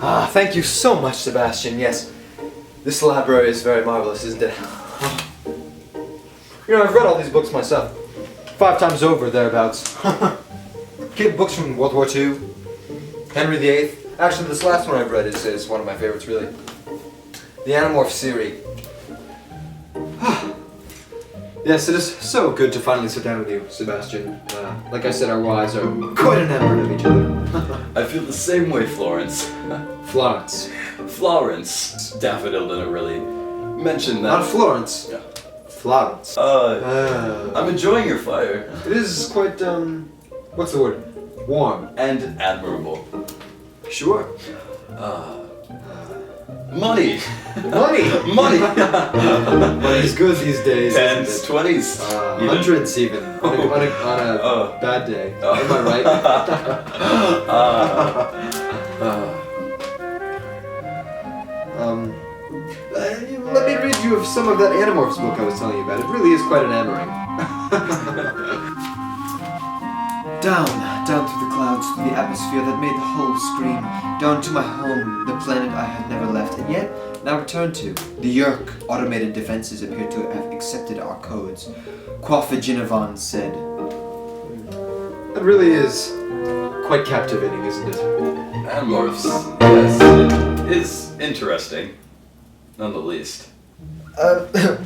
Thank you so much, Sebastian. Yes, this library is very marvelous, isn't it? You know, I've read all these books myself. 5 times over, thereabouts. Kid books from World War II, Henry VIII. Actually, this last one I've read is one of my favorites, really. The Animorph series. Yes, it is so good to finally sit down with you, Sebastian. Like I said, our wives are quite enamored of each other. I feel the same way, Florence. Florence. Florence. Daffodil didn't really mention that. Not Florence. Yeah. Florence. I'm enjoying your fire. It is quite, what's the word? Warm. And admirable. Sure. Money! Money! Money! Money's good these days. 10s, 20s. Hundreds even. On a bad day. Am I right? Let me read you of some of that Animorphs book I was telling you about. It really is quite enamoring. Down through the clouds, through the atmosphere that made the whole scream, down to my home, the planet I had never left, and yet now returned to. The Yerk automated defenses appear to have accepted our codes. Quafiginavan said. It really is quite captivating, isn't it? Animorphs, yes, it is interesting, none the least.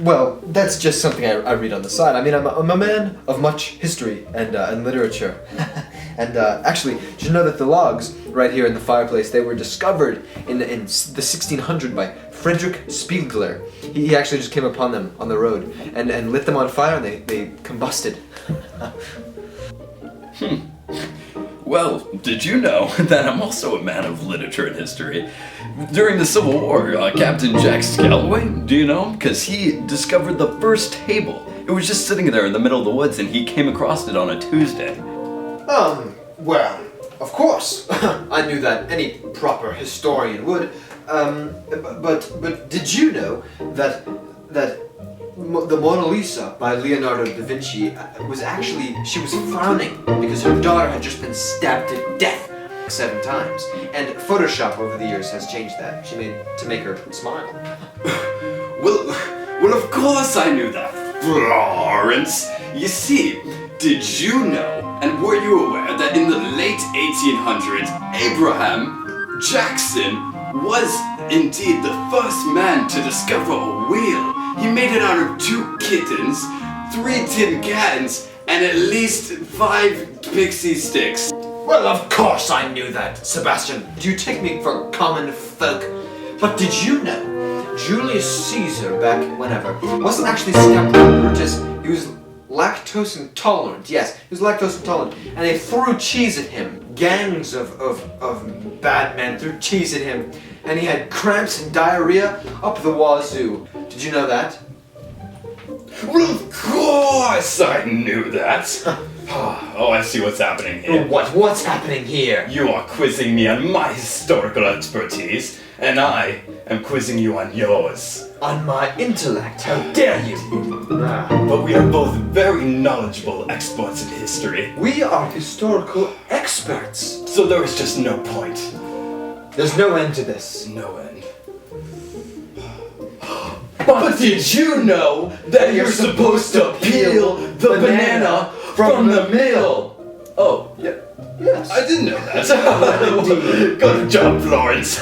Well, that's just something I read on the side. I mean, I'm a man of much history and literature. And actually, did you know that the logs right here in the fireplace, they were discovered in the 1600 by Frederick Spiegler. He actually just came upon them on the road and lit them on fire, and they combusted. Well, did you know that I'm also a man of literature and history? During the Civil War, Captain Jack Scalloway, do you know? Because he discovered the first table. It was just sitting there in the middle of the woods, and he came across it on a Tuesday. Well, of course. I knew that any proper historian would. But did you know that the Mona Lisa by Leonardo da Vinci she was frowning because her daughter had just been stabbed to death 7 times. And Photoshop over the years has changed that. To make her smile. Well, of course I knew that, Florence. You see, did you know, and were you aware that in the late 1800s, Abraham Jackson was indeed the first man to discover a wheel? He made it out of 2 kittens, 3 tin cans, and at least 5 pixie sticks. Well, of course I knew that, Sebastian. Do you take me for common folk? But did you know Julius Caesar, back whenever, wasn't actually stabbed by Brutus? He was lactose intolerant. Yes, he was lactose intolerant. And they threw cheese at him. Gangs of bad men threw cheese at him. And he had cramps and diarrhea up the wazoo. Did you know that? Well, of course I knew that. Oh, I see what's happening here. What's happening here? You are quizzing me on my historical expertise, and I am quizzing you on yours. On my intellect, how dare you! But we are both very knowledgeable experts in history. We are historical experts. So there is just no point. There's no end to this. No end. But did you know that you're supposed to peel the banana from the middle? Oh, yeah. Yes. I didn't know that. Good job, Florence.